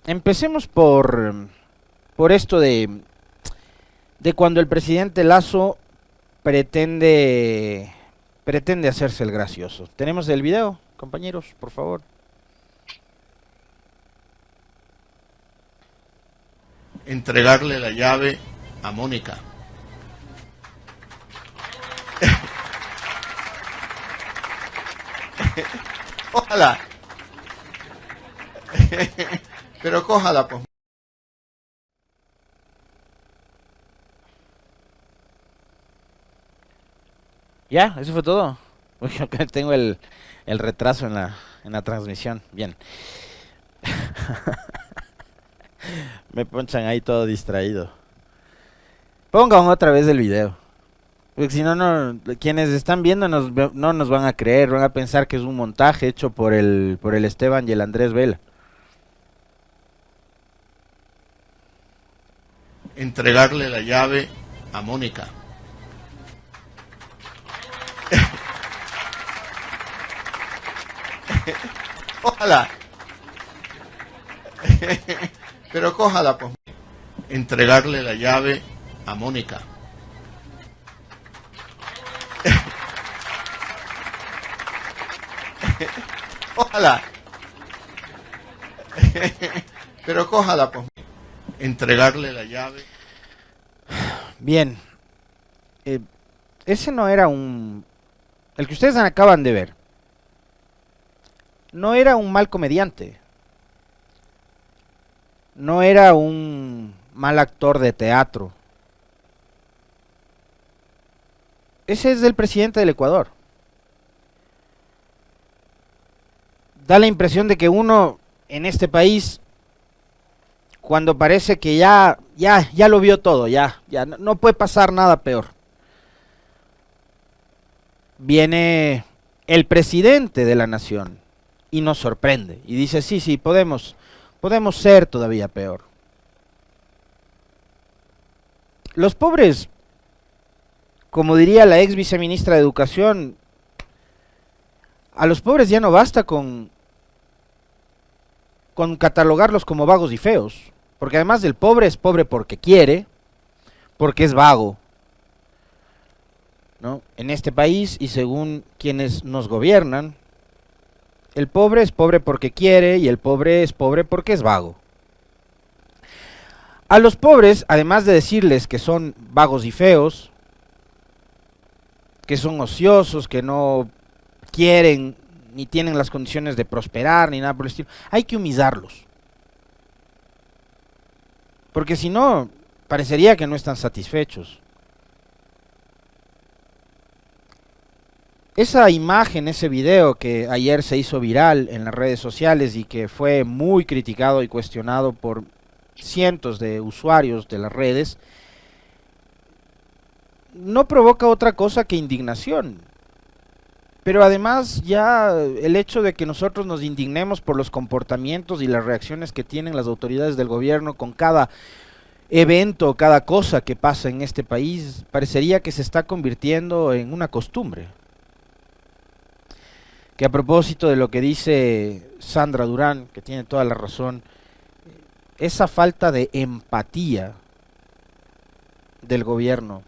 Empecemos por esto de cuando el presidente Lazo pretende, pretende hacerse el gracioso. ¿Tenemos el video, compañeros, por favor? Entregarle la llave a Mónica. Cójala. Pero cójala, pues. ¿Ya? ¿Eso fue todo? Uy, yo que tengo el retraso en la transmisión. Bien. Me ponchan ahí todo distraído. Pongan otra vez el video. Porque si no, quienes están viendo no nos van a creer, van a pensar que es un montaje hecho por el Esteban y el Andrés Vela. Entregarle la llave a Mónica. Cójala. Pero cójala, pues. Entregarle la llave a Mónica. Cójala. Pero cójala, pues. Entregarle la llave. Bien. eh, Ese no era un... El que ustedes acaban de ver. No era un mal comediante. No era un mal actor de teatro. Ese es el presidente del Ecuador. Da la impresión de que uno en este país, cuando parece que ya lo vio todo, ya no puede pasar nada peor, viene el presidente de la nación y nos sorprende y dice, sí, podemos ser todavía peor. Los pobres, como diría la ex viceministra de Educación, a los pobres ya no basta con catalogarlos como vagos y feos, porque además el pobre es pobre porque quiere, porque es vago, ¿no? En este país y según quienes nos gobiernan, el pobre es pobre porque quiere y el pobre es pobre porque es vago. A los pobres, además de decirles que son vagos y feos, que son ociosos, que no quieren ni tienen las condiciones de prosperar ni nada por el estilo, hay que humillarlos. Porque si no, parecería que no están satisfechos. Esa imagen, ese video que ayer se hizo viral en las redes sociales y que fue muy criticado y cuestionado por cientos de usuarios de las redes, no provoca otra cosa que indignación. Pero además ya el hecho de que nosotros nos indignemos por los comportamientos y las reacciones que tienen las autoridades del gobierno con cada evento, cada cosa que pasa en este país, parecería que se está convirtiendo en una costumbre. Que a propósito de lo que dice Sandra Durán, que tiene toda la razón, esa falta de empatía del gobierno,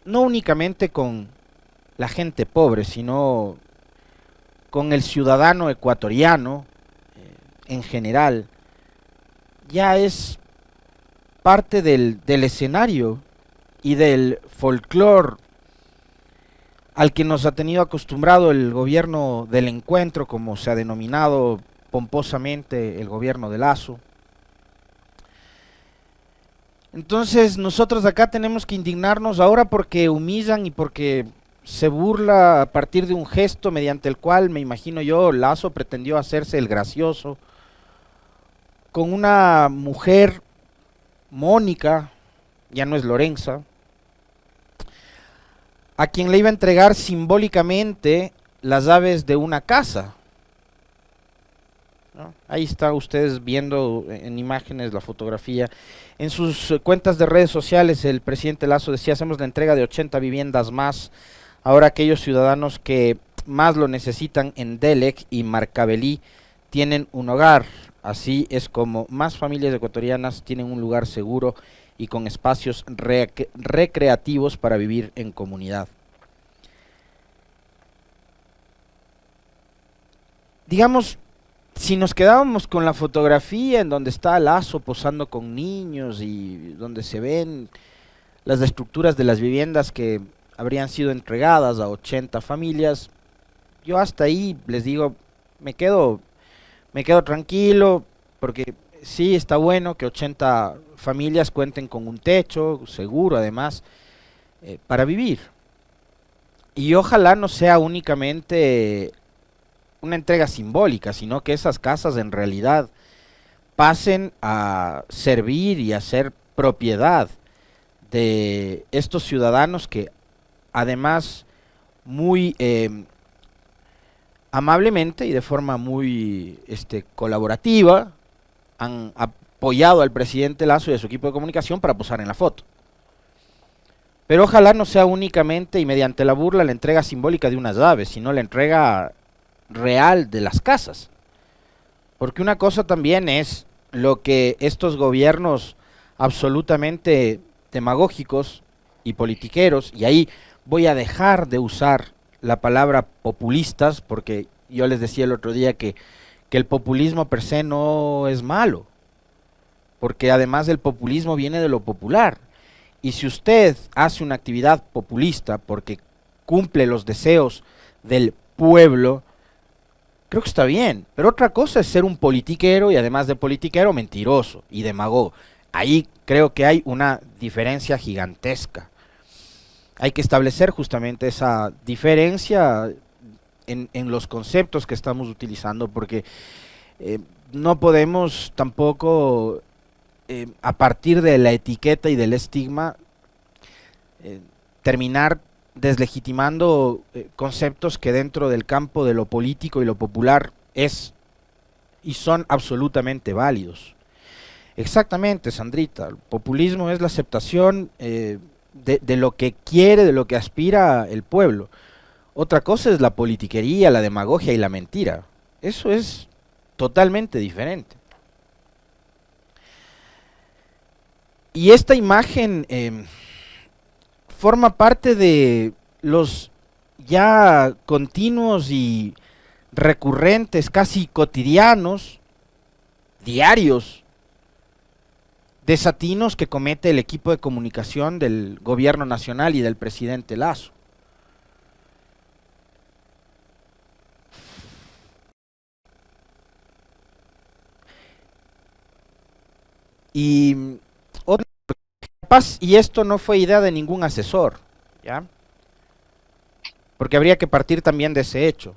no únicamente con la gente pobre, sino con el ciudadano ecuatoriano en general, ya es parte del escenario y del folclore al que nos ha tenido acostumbrado el gobierno del encuentro, como se ha denominado pomposamente el gobierno de Lazo. Entonces nosotros acá tenemos que indignarnos ahora porque humillan y porque se burla a partir de un gesto mediante el cual, me imagino yo, Lazo pretendió hacerse el gracioso con una mujer, Mónica, ya no es Lorenza, a quien le iba a entregar simbólicamente las llaves de una casa, ¿no? Ahí está ustedes viendo en imágenes la fotografía. En sus cuentas de redes sociales el presidente Lazo decía, hacemos la entrega de 80 viviendas más, ahora aquellos ciudadanos que más lo necesitan en Delec y Marcabelí tienen un hogar. Así es como más familias ecuatorianas tienen un lugar seguro y con espacios recreativos para vivir en comunidad. Digamos, si nos quedábamos con la fotografía en donde está Lazo posando con niños y donde se ven las estructuras de las viviendas que habrían sido entregadas a 80 familias, yo hasta ahí les digo, me quedo, me quedo tranquilo, porque sí está bueno que 80 familias cuenten con un techo seguro, además, para vivir. Y ojalá no sea únicamente una entrega simbólica, sino que esas casas en realidad pasen a servir y a ser propiedad de estos ciudadanos que además muy amablemente y de forma muy colaborativa han apoyado al presidente Lazo y a su equipo de comunicación para posar en la foto. Pero ojalá no sea únicamente y mediante la burla la entrega simbólica de unas llaves, sino la entrega real de las casas. Porque una cosa también es lo que estos gobiernos absolutamente demagógicos y politiqueros, y ahí voy a dejar de usar la palabra populistas, porque yo les decía el otro día que el populismo per se no es malo, porque además el populismo viene de lo popular. Y si usted hace una actividad populista porque cumple los deseos del pueblo, creo que está bien. Pero otra cosa es ser un politiquero y además de politiquero, mentiroso y demagogo. Ahí creo que hay una diferencia gigantesca. Hay que establecer justamente esa diferencia en los conceptos que estamos utilizando, porque no podemos tampoco, a partir de la etiqueta y del estigma, terminar deslegitimando conceptos que dentro del campo de lo político y lo popular es y son absolutamente válidos. Exactamente, Sandrita, el populismo es la aceptación de lo que quiere, de lo que aspira el pueblo. Otra cosa es la politiquería, la demagogia y la mentira. Eso es totalmente diferente. Y esta imagen forma parte de los ya continuos y recurrentes, casi cotidianos, diarios, desatinos que comete el equipo de comunicación del gobierno nacional y del presidente Lazo. Y otra capaz, y esto no fue idea de ningún asesor, ¿ya? Porque habría que partir también de ese hecho.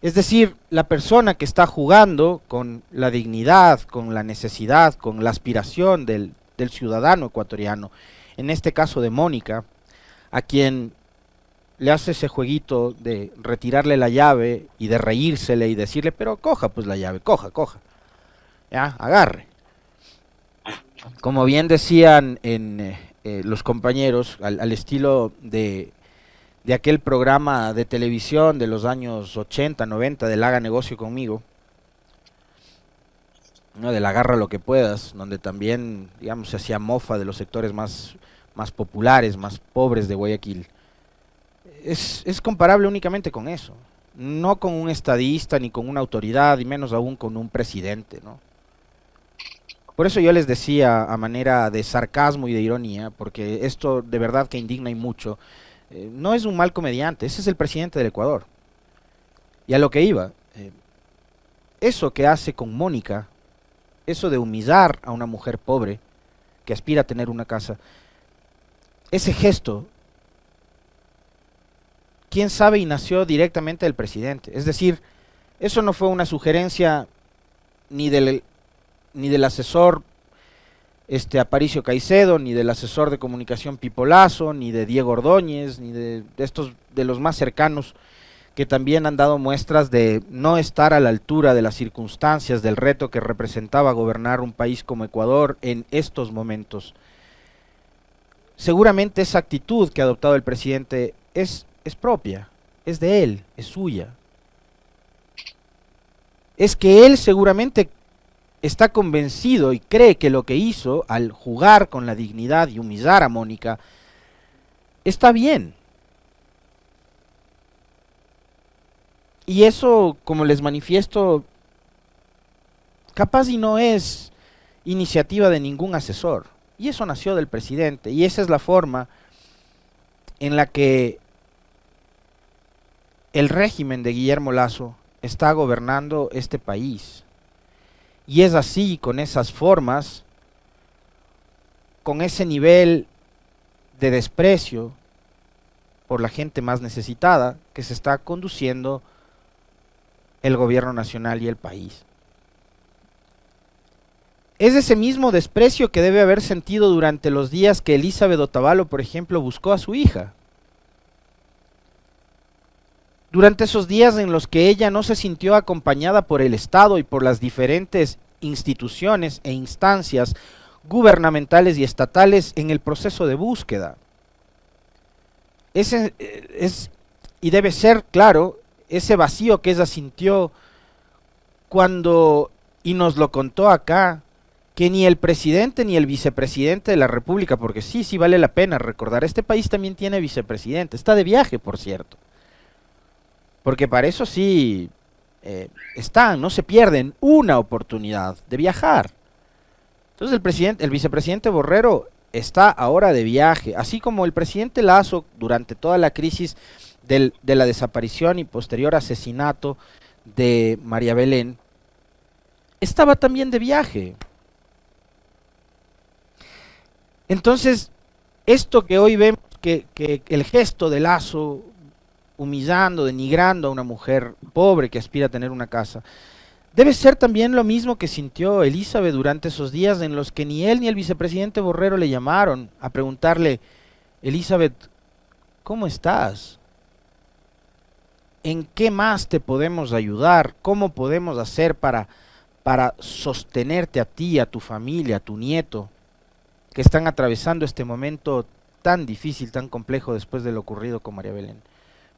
Es decir, la persona que está jugando con la dignidad, con la necesidad, con la aspiración del ciudadano ecuatoriano, en este caso de Mónica, a quien le hace ese jueguito de retirarle la llave y de reírsele y decirle, pero coja pues la llave, coja, coja, ya, agarre. Como bien decían los compañeros, al estilo de aquel programa de televisión de los años 80, 90, del Haga Negocio Conmigo, ¿no? Del agarra lo que puedas, donde también, digamos, se hacía mofa de los sectores más populares, más pobres de Guayaquil. Es comparable únicamente con eso, no con un estadista, ni con una autoridad, y menos aún con un presidente, ¿no? Por eso yo les decía a manera de sarcasmo y de ironía, porque esto de verdad que indigna y mucho, no es un mal comediante, ese es el presidente del Ecuador. Y a lo que iba, eso que hace con Mónica, eso de humillar a una mujer pobre que aspira a tener una casa, ese gesto, quién sabe y nació directamente del presidente. Es decir, eso no fue una sugerencia ni del asesor Aparicio Caicedo, ni del asesor de comunicación Pipo Lazo, ni de Diego Ordóñez, ni de estos de los más cercanos, que también han dado muestras de no estar a la altura de las circunstancias, del reto que representaba gobernar un país como Ecuador en estos momentos. Seguramente esa actitud que ha adoptado el presidente es propia, es de él, es suya. es que él seguramente está convencido y cree que lo que hizo al jugar con la dignidad y humillar a Mónica está bien. Y eso, como les manifiesto, capaz y no es iniciativa de ningún asesor. Y eso nació del presidente. Y esa es la forma en la que el régimen de Guillermo Lasso está gobernando este país. Y es así, con esas formas, con ese nivel de desprecio por la gente más necesitada, que se está conduciendo el gobierno nacional y el país. Es ese mismo desprecio que debe haber sentido durante los días que Elizabeth Otavalo, por ejemplo, buscó a su hija. Durante esos días en los que ella no se sintió acompañada por el Estado y por las diferentes instituciones e instancias gubernamentales y estatales en el proceso de búsqueda. Ese es, y debe ser claro, ese vacío que ella sintió cuando, y nos lo contó acá, que ni el presidente ni el vicepresidente de la República, porque sí vale la pena recordar, este país también tiene vicepresidente, está de viaje, por cierto, porque para eso sí están, no se pierden una oportunidad de viajar. Entonces el vicepresidente Borrero está ahora de viaje, así como el presidente Lasso durante toda la crisis de la desaparición y posterior asesinato de María Belén, estaba también de viaje. Entonces, esto que hoy vemos, que el gesto de Lasso, humillando, denigrando a una mujer pobre que aspira a tener una casa, debe ser también lo mismo que sintió Elizabeth durante esos días en los que ni él ni el vicepresidente Borrero le llamaron a preguntarle: Elizabeth, ¿cómo estás? ¿En qué más te podemos ayudar? ¿Cómo podemos hacer para sostenerte a ti, a tu familia, a tu nieto, que están atravesando este momento tan difícil, tan complejo después de lo ocurrido con María Belén?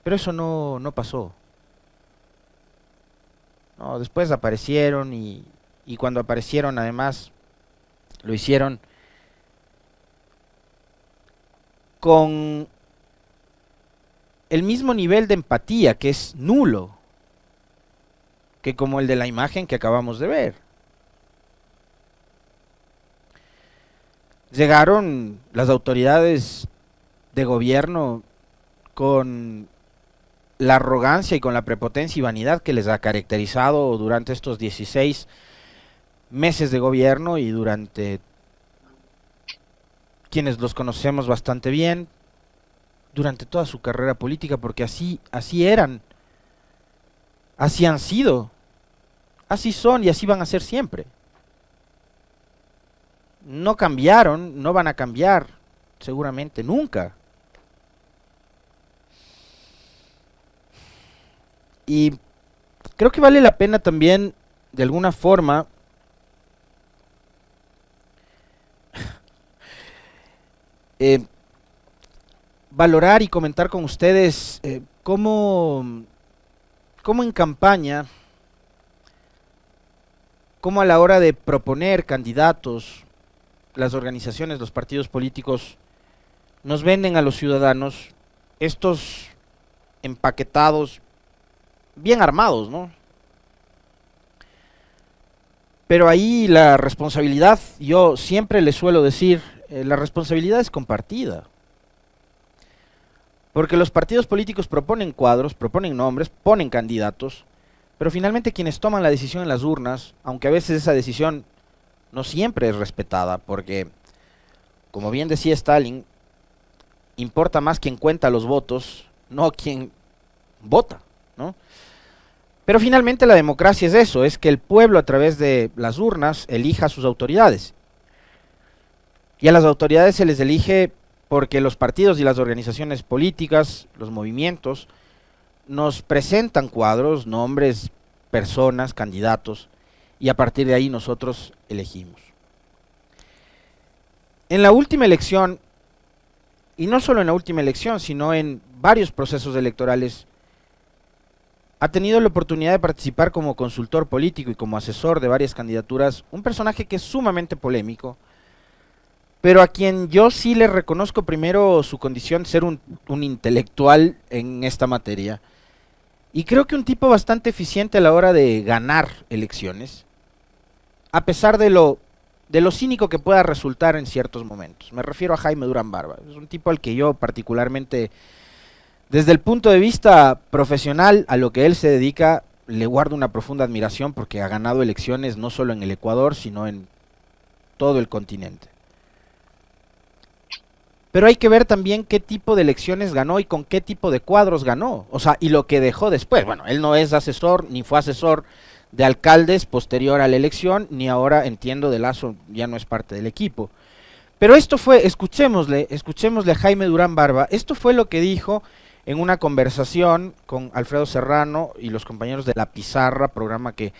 Pero eso no pasó. No, después aparecieron y cuando aparecieron además lo hicieron con el mismo nivel de empatía, que es nulo, que como el de la imagen que acabamos de ver. Llegaron las autoridades de gobierno con la arrogancia y con la prepotencia y vanidad que les ha caracterizado durante estos 16 meses de gobierno y durante quienes los conocemos bastante bien, durante toda su carrera política, porque así eran, así han sido, así son y así van a ser siempre. No cambiaron, no van a cambiar, seguramente nunca. Y creo que vale la pena también, de alguna forma, valorar y comentar con ustedes cómo en campaña, cómo a la hora de proponer candidatos, las organizaciones, los partidos políticos, nos venden a los ciudadanos estos empaquetados, bien armados, ¿no? Pero ahí la responsabilidad, yo siempre les suelo decir, la responsabilidad es compartida. Porque los partidos políticos proponen cuadros, proponen nombres, ponen candidatos, pero finalmente quienes toman la decisión en las urnas, aunque a veces esa decisión no siempre es respetada, porque, como bien decía Stalin, importa más quien cuenta los votos, no quien vota, ¿no? Pero finalmente la democracia es eso, es que el pueblo a través de las urnas elija a sus autoridades. Y a las autoridades se les elige porque los partidos y las organizaciones políticas, los movimientos, nos presentan cuadros, nombres, personas, candidatos, y a partir de ahí nosotros elegimos. En la última elección, y no solo en la última elección, sino en varios procesos electorales, ha tenido la oportunidad de participar como consultor político y como asesor de varias candidaturas, un personaje que es sumamente polémico, pero a quien yo sí le reconozco primero su condición de ser un intelectual en esta materia. Y creo que un tipo bastante eficiente a la hora de ganar elecciones, a pesar de lo cínico que pueda resultar en ciertos momentos. Me refiero a Jaime Durán Barba. Es un tipo al que yo particularmente, desde el punto de vista profesional, a lo que él se dedica, le guardo una profunda admiración porque ha ganado elecciones no solo en el Ecuador, sino en todo el continente. Pero hay que ver también qué tipo de elecciones ganó y con qué tipo de cuadros ganó. O sea, y lo que dejó después. Bueno, él no es asesor, ni fue asesor de alcaldes posterior a la elección, ni ahora, entiendo, de Lazo ya no es parte del equipo. Pero esto fue, escuchémosle a Jaime Durán Barba, esto fue lo que dijo en una conversación con Alfredo Serrano y los compañeros de La Pizarra, programa que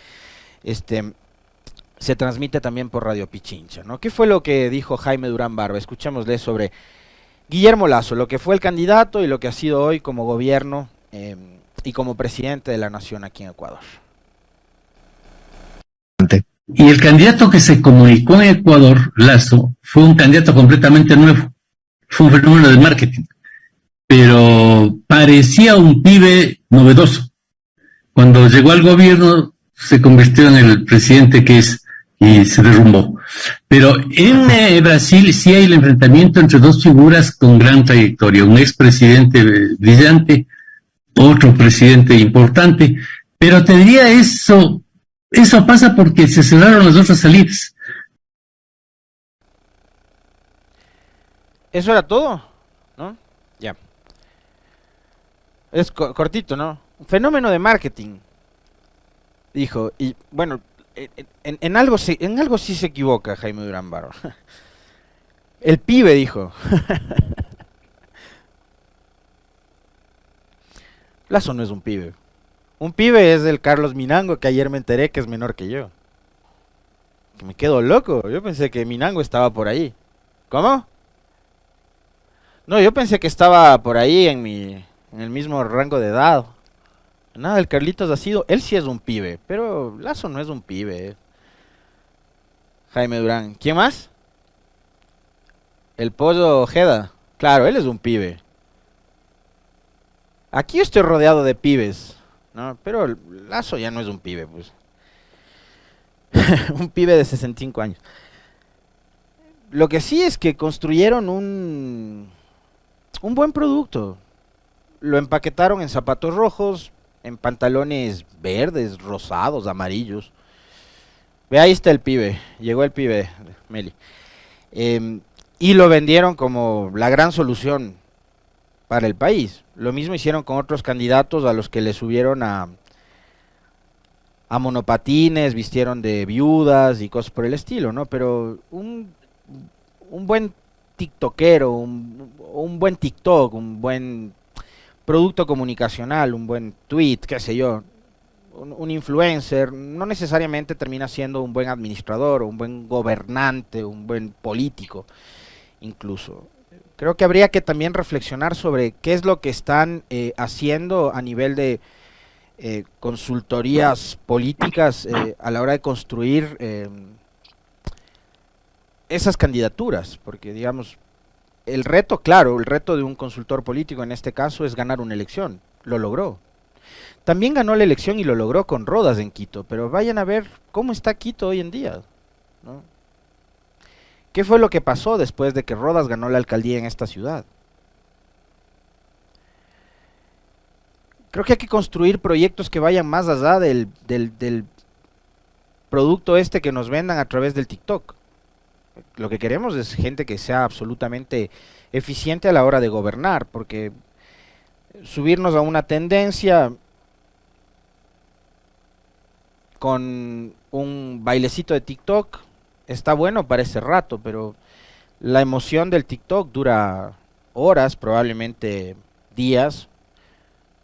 se transmite también por Radio Pichincha, ¿no? ¿Qué fue lo que dijo Jaime Durán Barba? Escuchémosle sobre Guillermo Lazo, lo que fue el candidato y lo que ha sido hoy como gobierno y como presidente de la nación aquí en Ecuador. Y el candidato que se comunicó en Ecuador, Lazo, fue un candidato completamente nuevo. Fue un fenómeno de marketing. Pero parecía un pibe novedoso. Cuando llegó al gobierno, se convirtió en el presidente que es y se derrumbó. Pero en Brasil sí hay el enfrentamiento entre dos figuras con gran trayectoria. Un expresidente brillante, otro presidente importante. Pero te diría eso pasa porque se cerraron las otras salidas. ¿Eso era todo? ¿No? Ya. Es cortito, ¿no? Un fenómeno de marketing, dijo. Y bueno, en algo sí se equivoca Jaime Durán Barba. El pibe, dijo. Lazo no es un pibe. Un pibe es el Carlos Minango, que ayer me enteré que es menor que yo. Que me quedo loco. Yo pensé que Minango estaba por ahí. ¿Cómo? No, yo pensé que estaba por ahí en el mismo rango de edad. Nada, el Carlitos ha sido, él sí es un pibe, pero Lazo no es un pibe. Jaime Durán. ¿Quién más? El Pollo Ojeda. Claro, él es un pibe. Aquí yo estoy rodeado de pibes, ¿no? Pero Lazo ya no es un pibe, pues. Un pibe de 65 años. Lo que sí es que construyeron un buen producto. Lo empaquetaron en zapatos rojos, en pantalones verdes, rosados, amarillos. Ve, ahí está el pibe. Llegó el pibe, Meli. Y lo vendieron como la gran solución para el país. Lo mismo hicieron con otros candidatos a los que le subieron a monopatines, vistieron de viudas y cosas por el estilo, ¿no? Pero un buen tiktokero, un buen TikTok, un buen producto comunicacional, un buen tweet, qué sé yo, un influencer, no necesariamente termina siendo un buen administrador, o un buen gobernante, un buen político, incluso. Creo que habría que también reflexionar sobre qué es lo que están haciendo a nivel de consultorías políticas a la hora de construir esas candidaturas, porque digamos, el reto, claro, el reto de un consultor político en este caso es ganar una elección, lo logró. También ganó la elección y lo logró con Rodas en Quito, pero vayan a ver cómo está Quito hoy en día, ¿no? ¿Qué fue lo que pasó después de que Rodas ganó la alcaldía en esta ciudad? Creo que hay que construir proyectos que vayan más allá del producto este que nos vendan a través del TikTok. Lo que queremos es gente que sea absolutamente eficiente a la hora de gobernar, porque subirnos a una tendencia con un bailecito de TikTok está bueno para ese rato, pero la emoción del TikTok dura horas, probablemente días,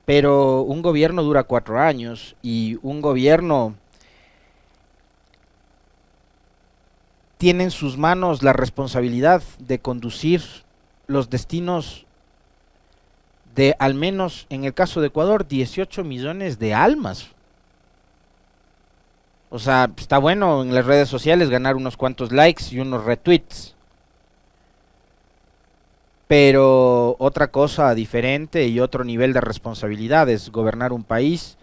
pero un gobierno dura 4 años y un gobierno tiene en sus manos la responsabilidad de conducir los destinos de al menos en el caso de Ecuador 18 millones de almas. O sea, está bueno en las redes sociales ganar unos cuantos likes y unos retweets. Pero otra cosa diferente y otro nivel de responsabilidad es gobernar un país,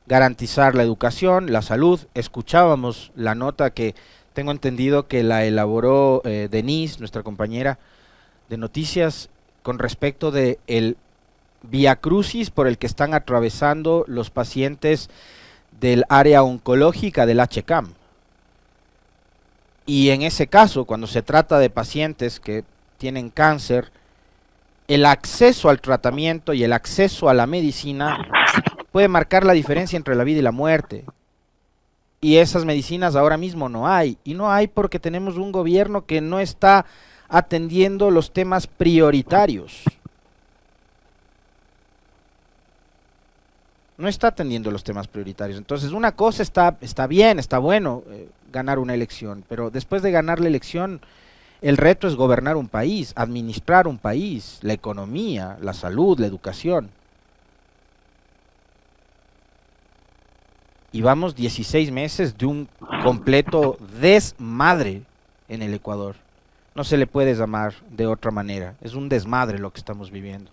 garantizar la educación, la salud. Escuchábamos la nota que tengo entendido que la elaboró Denise, nuestra compañera de noticias, con respecto de el viacrucis por el que están atravesando los pacientes del área oncológica del HCAM. Y en ese caso, cuando se trata de pacientes que tienen cáncer, el acceso al tratamiento y el acceso a la medicina puede marcar la diferencia entre la vida y la muerte. Y esas medicinas ahora mismo no hay. Y no hay porque tenemos un gobierno que no está atendiendo los temas prioritarios. No está atendiendo los temas prioritarios. Entonces, una cosa está bien, está bueno ganar una elección, pero después de ganar la elección, el reto es gobernar un país, administrar un país, la economía, la salud, la educación. Y vamos 16 meses de un completo desmadre en el Ecuador. No se le puede llamar de otra manera. Es un desmadre lo que estamos viviendo.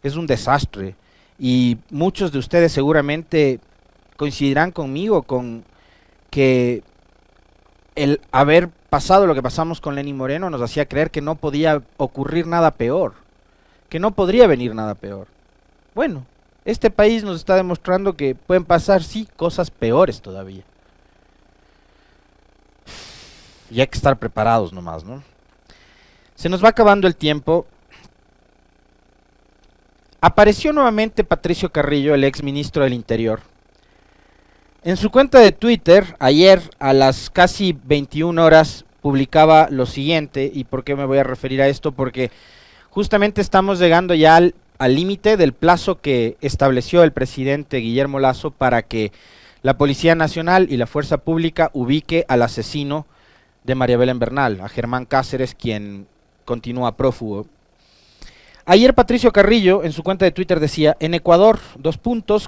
Es un desastre. Y muchos de ustedes seguramente coincidirán conmigo con que el haber pasado lo que pasamos con Lenín Moreno nos hacía creer que no podía ocurrir nada peor, que no podría venir nada peor. Bueno, este país nos está demostrando que pueden pasar, sí, cosas peores todavía. Y hay que estar preparados nomás, ¿no? Se nos va acabando el tiempo. Apareció nuevamente Patricio Carrillo, el ex ministro del Interior. En su cuenta de Twitter, ayer a las casi 21 horas, publicaba lo siguiente. ¿Y por qué me voy a referir a esto? Porque justamente estamos llegando ya al límite del plazo que estableció el presidente Guillermo Lasso para que la Policía Nacional y la Fuerza Pública ubique al asesino de María Belén Bernal, a Germán Cáceres, quien continúa prófugo. Ayer Patricio Carrillo en su cuenta de Twitter decía: en Ecuador,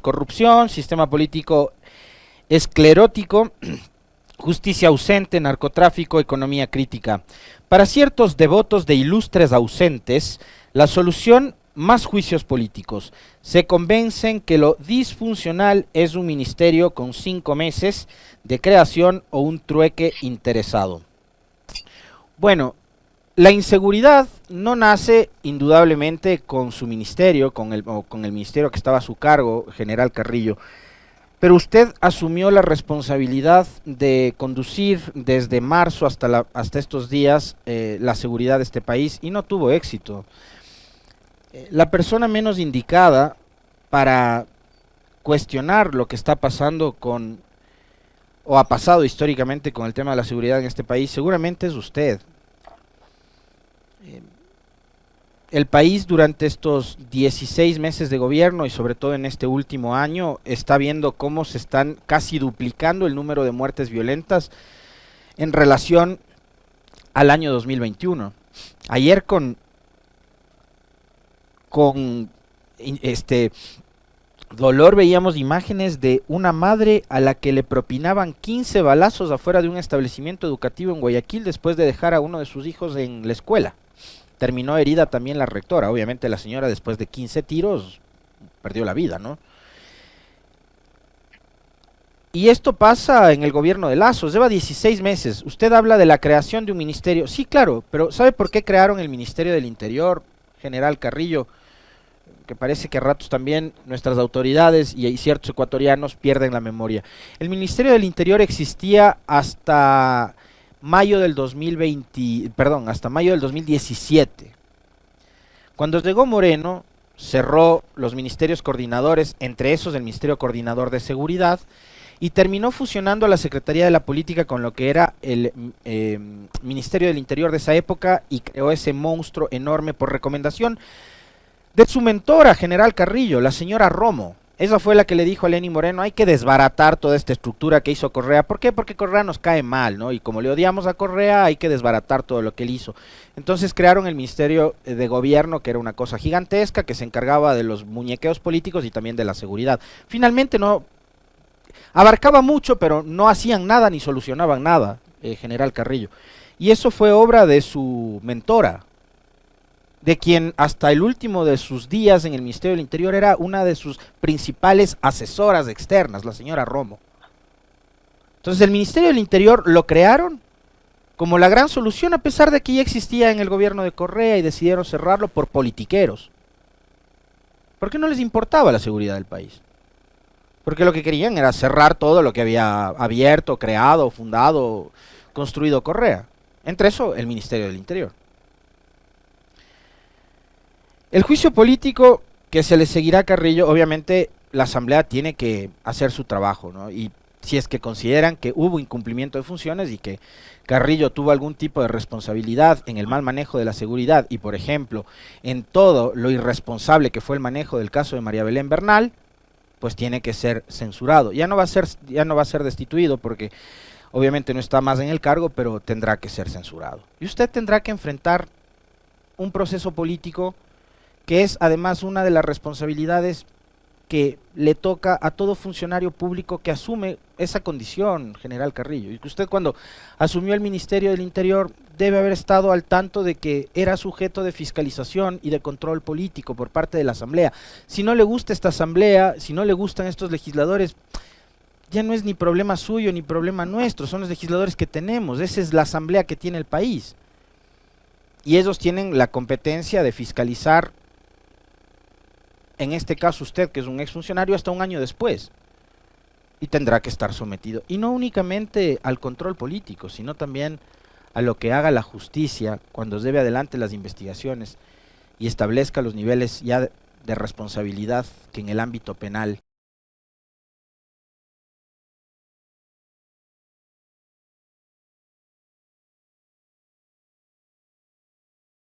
corrupción, sistema político esclerótico, justicia ausente, narcotráfico, economía crítica. Para ciertos devotos de ilustres ausentes, la solución: más juicios políticos. Se convencen que lo disfuncional es un ministerio con 5 meses de creación o un trueque interesado. Bueno, la inseguridad no nace indudablemente con su ministerio, con el ministerio que estaba a su cargo, general Carrillo, pero usted asumió la responsabilidad de conducir desde marzo hasta estos días la seguridad de este país y no tuvo éxito. La persona menos indicada para cuestionar lo que está pasando o ha pasado históricamente con el tema de la seguridad en este país, seguramente es usted. El país durante estos 16 meses de gobierno y sobre todo en este último año está viendo cómo se están casi duplicando el número de muertes violentas en relación al año 2021. Ayer con dolor veíamos imágenes de una madre a la que le propinaban 15 balazos afuera de un establecimiento educativo en Guayaquil después de dejar a uno de sus hijos en la escuela. Terminó herida también la rectora. Obviamente la señora, después de 15 tiros, perdió la vida, ¿no? Y esto pasa en el gobierno de Lasso. Lleva 16 meses. Usted habla de la creación de un ministerio. Sí, claro, pero ¿sabe por qué crearon el Ministerio del Interior, general Carrillo? Que parece que a ratos también nuestras autoridades y ciertos ecuatorianos pierden la memoria. El Ministerio del Interior existía hasta mayo del 2017. Cuando llegó Moreno, cerró los ministerios coordinadores, entre esos el Ministerio Coordinador de Seguridad, y terminó fusionando a la Secretaría de la Política con lo que era el Ministerio del Interior de esa época y creó ese monstruo enorme por recomendación de su mentora, general Carrillo, la señora Romo. Esa fue la que le dijo a Lenín Moreno, hay que desbaratar toda esta estructura que hizo Correa. ¿Por qué? Porque Correa nos cae mal, ¿no? Y como le odiamos a Correa, hay que desbaratar todo lo que él hizo. Entonces crearon el Ministerio de Gobierno, que era una cosa gigantesca, que se encargaba de los muñequeos políticos y también de la seguridad. Finalmente no abarcaba mucho, pero no hacían nada ni solucionaban nada, General Carrillo. Y eso fue obra de su mentora, de quien hasta el último de sus días en el Ministerio del Interior era una de sus principales asesoras externas, la señora Romo. Entonces el Ministerio del Interior lo crearon como la gran solución, a pesar de que ya existía en el gobierno de Correa, y decidieron cerrarlo por politiqueros. Porque no les importaba la seguridad del país. Porque lo que querían era cerrar todo lo que había abierto, creado, fundado, construido Correa. Entre eso, el Ministerio del Interior. El juicio político que se le seguirá a Carrillo, obviamente la Asamblea tiene que hacer su trabajo, ¿no? Y si es que consideran que hubo incumplimiento de funciones y que Carrillo tuvo algún tipo de responsabilidad en el mal manejo de la seguridad y, por ejemplo, en todo lo irresponsable que fue el manejo del caso de María Belén Bernal, pues tiene que ser censurado. Ya no va a ser destituido porque obviamente no está más en el cargo, pero tendrá que ser censurado. Y usted tendrá que enfrentar un proceso político que es además una de las responsabilidades que le toca a todo funcionario público que asume esa condición, General Carrillo. Y que usted, cuando asumió el Ministerio del Interior, debe haber estado al tanto de que era sujeto de fiscalización y de control político por parte de la Asamblea. Si no le gusta esta Asamblea, si no le gustan estos legisladores, ya no es ni problema suyo ni problema nuestro, son los legisladores que tenemos, esa es la Asamblea que tiene el país. Y ellos tienen la competencia de fiscalizar, en este caso usted, que es un exfuncionario, hasta un año después. Y tendrá que estar sometido. Y no únicamente al control político, sino también a lo que haga la justicia cuando lleve adelante las investigaciones y establezca los niveles ya de responsabilidad que en el ámbito penal